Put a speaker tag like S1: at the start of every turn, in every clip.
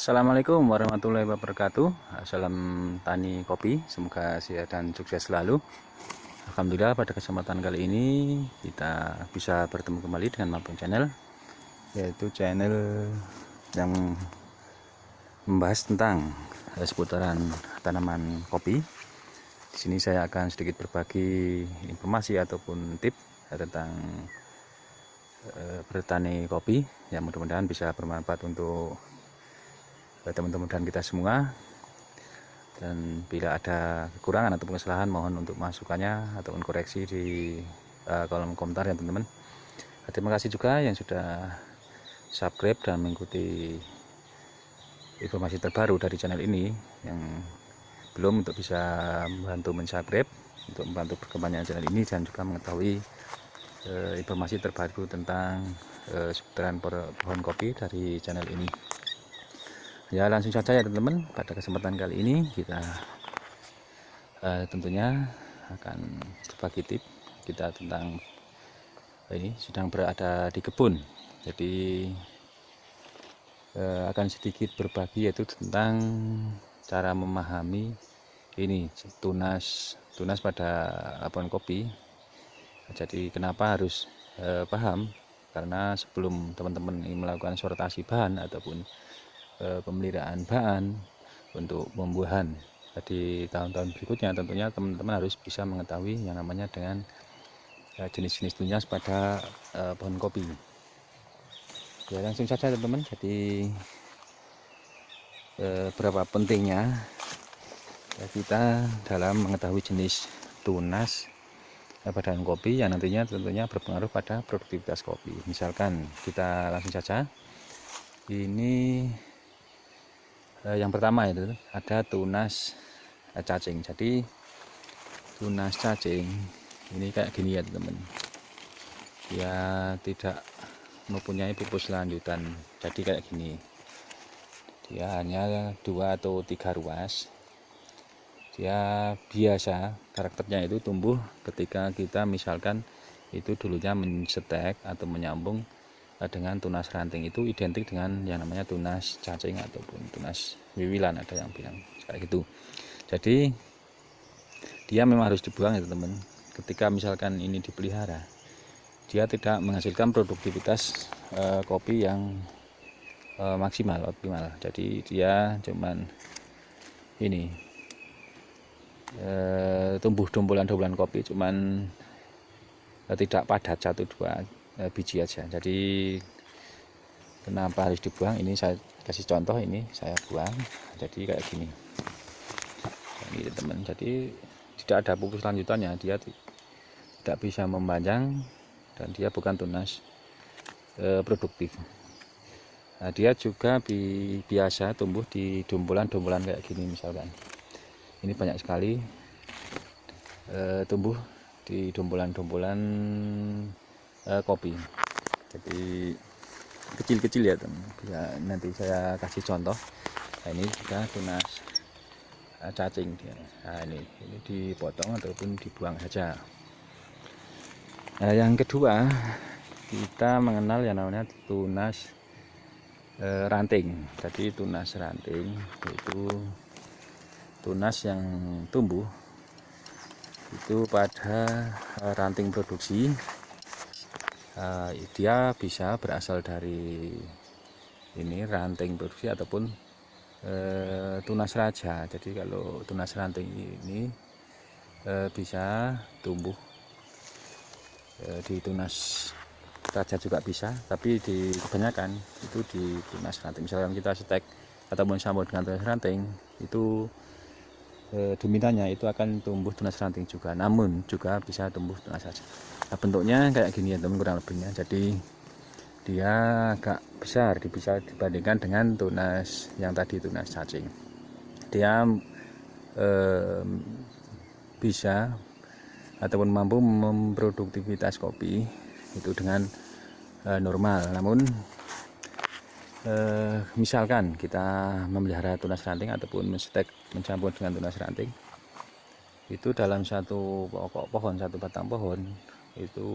S1: Assalamualaikum warahmatullahi wabarakatuh. Salam tani kopi, semoga sehat dan sukses selalu. Alhamdulillah, pada kesempatan kali ini kita bisa bertemu kembali dengan Mapung Channel, yaitu channel yang membahas tentang seputaran tanaman kopi. Di sini saya akan sedikit berbagi informasi ataupun tips tentang bertani kopi yang mudah-mudahan bisa bermanfaat untuk teman-teman dan kita semua. Dan bila ada kekurangan ataupun kesalahan, mohon untuk masukannya ataupun koreksi di kolom komentar ya teman-teman. Terima kasih juga yang sudah subscribe dan mengikuti informasi terbaru dari channel ini. Yang belum, untuk bisa membantu mensubscribe untuk membantu perkembangan channel ini dan juga mengetahui informasi terbaru tentang seputaran pohon kopi dari channel ini. Ya, langsung saja ya teman-teman. Pada kesempatan kali ini kita tentunya akan berbagi tips kita tentang ini sedang berada di kebun. Jadi akan sedikit berbagi yaitu tentang cara memahami ini tunas pada pohon kopi. Jadi kenapa harus paham? Karena sebelum teman-teman melakukan sortasi bahan ataupun pemeliharaan bahan untuk pembuahan di tahun-tahun berikutnya, tentunya teman-teman harus bisa mengetahui yang namanya dengan jenis-jenis tunas pada pohon kopi. Ya, langsung saja teman-teman. Jadi berapa pentingnya kita dalam mengetahui jenis tunas pada kopi yang nantinya tentunya berpengaruh pada produktivitas kopi. Misalkan kita langsung saja, ini yang pertama itu ada tunas cacing. Jadi tunas cacing ini kayak gini ya teman-teman, dia tidak mempunyai pupus lanjutan. Jadi kayak gini, dia hanya 2 atau 3 ruas. Dia biasa karakternya itu tumbuh ketika kita misalkan itu dulunya mensetek atau menyambung dengan tunas ranting, itu identik dengan yang namanya tunas cacing ataupun tunas wiwilan, ada yang bilang kayak gitu. Jadi dia memang harus dibuang ya teman-teman. Ketika misalkan ini dipelihara, dia tidak menghasilkan produktivitas kopi yang maksimal, optimal. Jadi dia cuman ini tumbuh dumpulan-dumpulan kopi, cuman tidak padat 1-2 biji aja. Jadi kenapa harus dibuang? Ini saya kasih contoh, ini saya buang. Jadi kayak gini, ini teman. Jadi tidak ada pupus lanjutannya, dia tidak bisa memanjang dan dia bukan tunas produktif. Nah, dia juga biasa tumbuh di dumpulan-dumpulan kayak gini. Misalkan ini banyak sekali tumbuh di dumpulan-dumpulan kopi. Jadi kecil-kecil ya teman. Bisa nanti saya kasih contoh. Nah, ini juga tunas cacing dia. Nah, ini dipotong ataupun dibuang saja. Nah, yang kedua, kita mengenal yang namanya tunas ranting. Jadi tunas ranting itu tunas yang tumbuh itu pada ranting produksi. Dia bisa berasal dari ini ranting produksi ataupun tunas raja. Jadi kalau tunas ranting ini bisa tumbuh di tunas raja juga bisa, tapi di kebanyakan itu di tunas ranting. Misalkan kita stek ataupun sambut dengan tunas ranting, itu dominannya itu akan tumbuh tunas ranting juga, namun juga bisa tumbuh tunas raja. Nah, bentuknya kayak gini ya teman, kurang lebihnya. Jadi dia agak besar bisa dibandingkan dengan tunas yang tadi, tunas cacing. Dia bisa ataupun mampu memproduktivitas kopi itu dengan normal. Namun misalkan kita memelihara tunas ranting ataupun mencetak mencampur dengan tunas ranting, itu dalam satu pokok pohon, satu batang pohon itu,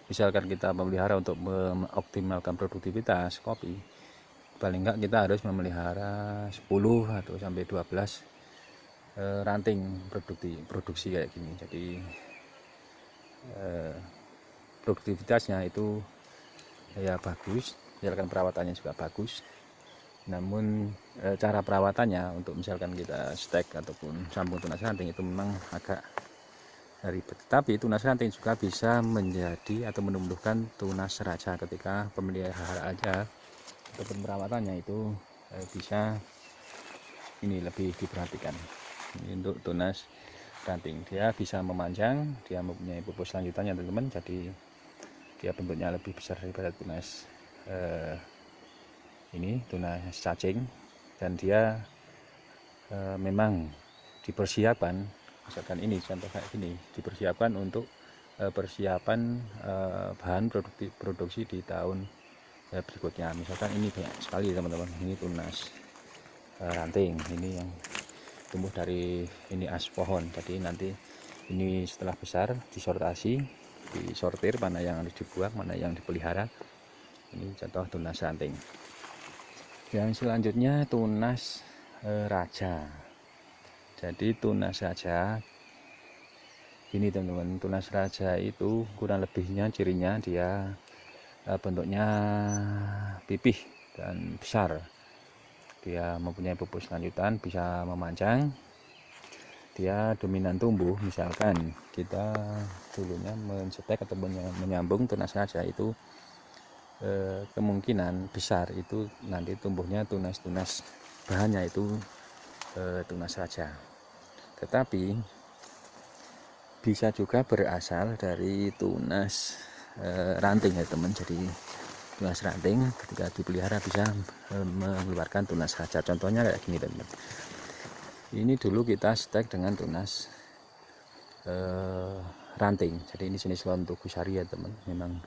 S1: misalkan kita memelihara untuk mengoptimalkan produktivitas kopi, paling enggak kita harus memelihara 10 atau sampai 12 ranting produksi kayak gini. Jadi produktivitasnya itu ya bagus, misalkan perawatannya juga bagus. Namun cara perawatannya untuk misalkan kita stek ataupun sambung tunas ranting itu memang agak ribet. Tapi tunas ranting juga bisa menjadi atau menumbuhkan tunas raja ketika pemeliharaannya ataupun perawatannya itu bisa ini lebih diperhatikan. Ini untuk tunas ranting, dia bisa memanjang, dia mempunyai pupus lanjutannya teman-teman, jadi dia bentuknya lebih besar daripada tunas ini tunas cacing, dan dia memang dipersiapkan, misalkan ini contoh kayak gini, dipersiapkan untuk persiapan bahan produksi di tahun berikutnya. Misalkan ini banyak sekali teman-teman, ini tunas ranting, ini yang tumbuh dari ini as pohon. Jadi nanti ini setelah besar disortasi, disortir mana yang harus dibuang, mana yang dipelihara. Ini contoh tunas ranting. Yang selanjutnya tunas raja. Jadi tunas raja ini teman-teman, tunas raja itu kurang lebihnya cirinya dia bentuknya pipih dan besar. Dia mempunyai pupus lanjutan, bisa memanjang, dia dominan tumbuh. Misalkan kita dulunya mencetek atau menyambung tunas raja itu kemungkinan besar itu nanti tumbuhnya tunas-tunas bahannya itu tunas raja. Tetapi bisa juga berasal dari tunas ranting ya teman. Jadi tunas ranting ketika dipelihara bisa mengeluarkan tunas raja. Contohnya kayak gini teman. Ini dulu kita stek dengan tunas ranting. Jadi ini jenis lontu gusari ya teman. Memang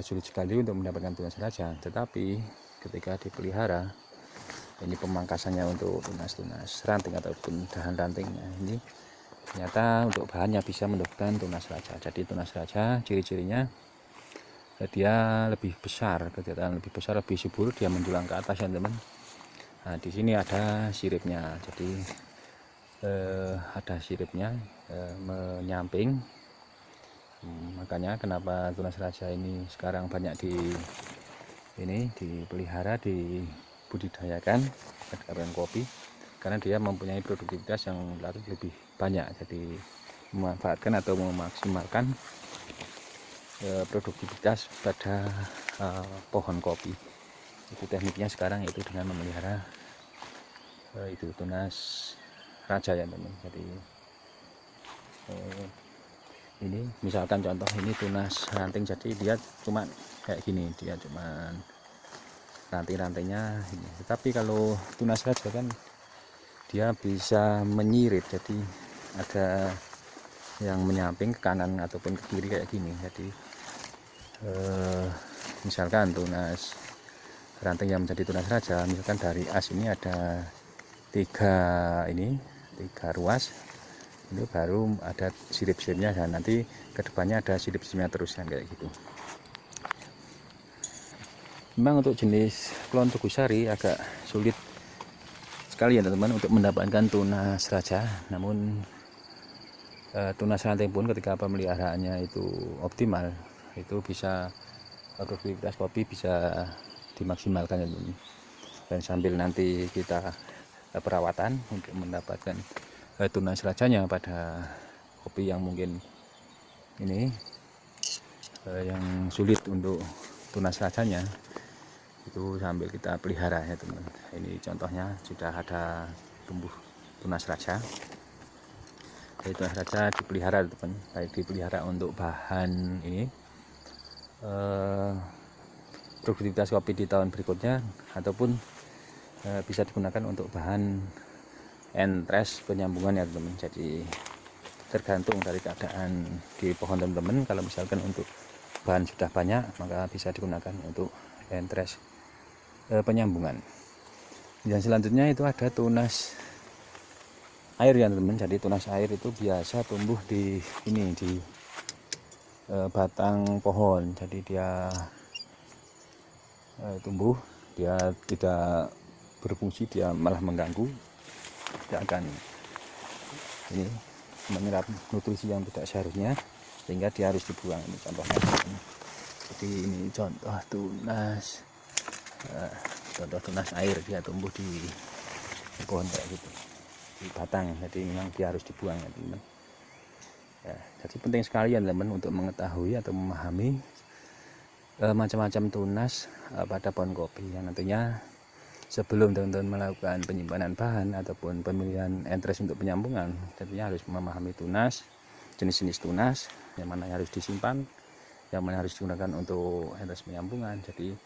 S1: sulit sekali untuk mendapatkan tunas raja. Tetapi ketika dipelihara, ini pemangkasannya untuk tunas-tunas ranting ataupun dahan rantingnya ini ternyata untuk bahannya bisa mendapatkan tunas raja. Jadi tunas raja ciri-cirinya dia lebih besar, kegiatan lebih besar, lebih subur, dia menjulang ke atas ya teman. Nah di sini ada siripnya, jadi ada siripnya menyamping. Makanya kenapa tunas raja ini sekarang banyak dipelihara, dibudidayakan dengan kopi, karena dia mempunyai produktivitas yang lebih banyak. Jadi memanfaatkan atau memaksimalkan produktivitas pada pohon kopi. Itu tekniknya sekarang, yaitu dengan memelihara itu tunas raja ya teman. Jadi ini misalkan contoh ini tunas ranting, jadi dia cuma kayak gini, dia cuma ranting-rantingnya ini. Tetapi kalau tunas raja kan dia bisa menyirit, jadi ada yang menyamping ke kanan ataupun ke kiri kayak gini. Jadi misalkan tunas ranting yang menjadi tunas raja, misalkan dari as ini ada tiga ruas, itu baru ada sirip-siripnya, dan nanti kedepannya ada sirip-siripnya terus kan kayak gitu. Memang untuk jenis lontu gusari agak sulit sekali ya teman-teman untuk mendapatkan tunas raja. Namun tunas ranting pun ketika pemeliharaannya itu optimal, itu bisa produktivitas kopi bisa dimaksimalkan ya teman. Dan sambil nanti kita perawatan untuk mendapatkan tunas rajanya pada kopi yang mungkin ini yang sulit untuk tunas rajanya, itu sambil kita pelihara ya teman. Ini contohnya sudah ada tumbuh tunas raja. Jadi tunas raja dipelihara teman, baik dipelihara untuk bahan ini produktivitas kopi di tahun berikutnya, ataupun bisa digunakan untuk bahan entres penyambungan ya teman. Jadi tergantung dari keadaan di pohon teman-teman. Kalau misalkan untuk bahan sudah banyak, maka bisa digunakan untuk entres penyambungan. Yang selanjutnya itu ada tunas air ya teman. Jadi tunas air itu biasa tumbuh di batang pohon. Jadi dia tumbuh dia tidak berfungsi, dia malah mengganggu, dia akan ini menyerap nutrisi yang tidak seharusnya, sehingga dia harus dibuang. Ini contohnya. Jadi ini contoh tunas, contoh tunas air, dia tumbuh di pohon kayak gitu, di batang. Jadi memang dia harus dibuang ya teman. Ya, jadi penting sekali ya teman untuk mengetahui atau memahami macam-macam tunas pada pohon kopi, yang nantinya sebelum teman-teman melakukan penyimpanan bahan ataupun pemilihan entres untuk penyambungan, tentunya harus memahami tunas, jenis-jenis tunas, yang mana harus disimpan, yang mana harus digunakan untuk entres penyambungan. Jadi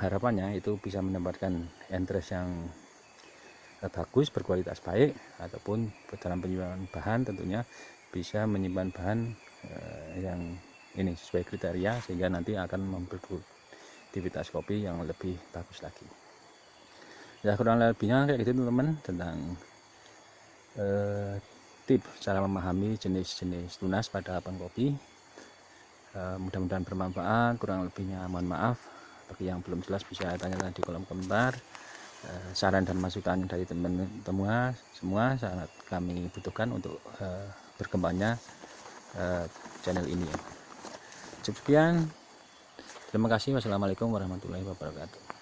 S1: harapannya itu bisa mendapatkan entres yang bagus, berkualitas baik, ataupun dalam penyimpanan bahan tentunya bisa menyimpan bahan yang ini sesuai kriteria, sehingga nanti akan memproduksi kopi yang lebih bagus lagi. Ya kurang lebihnya kayak gitu teman-teman, tentang tips cara memahami jenis-jenis tunas pada pohon kopi. Mudah-mudahan bermanfaat. Kurang lebihnya mohon maaf. Bagi yang belum jelas bisa tanya di kolom komentar. Saran dan masukan dari teman-teman semua sangat kami butuhkan untuk berkembangnya channel ini. Cukup sekian. Terima kasih. Wassalamualaikum warahmatullahi wabarakatuh.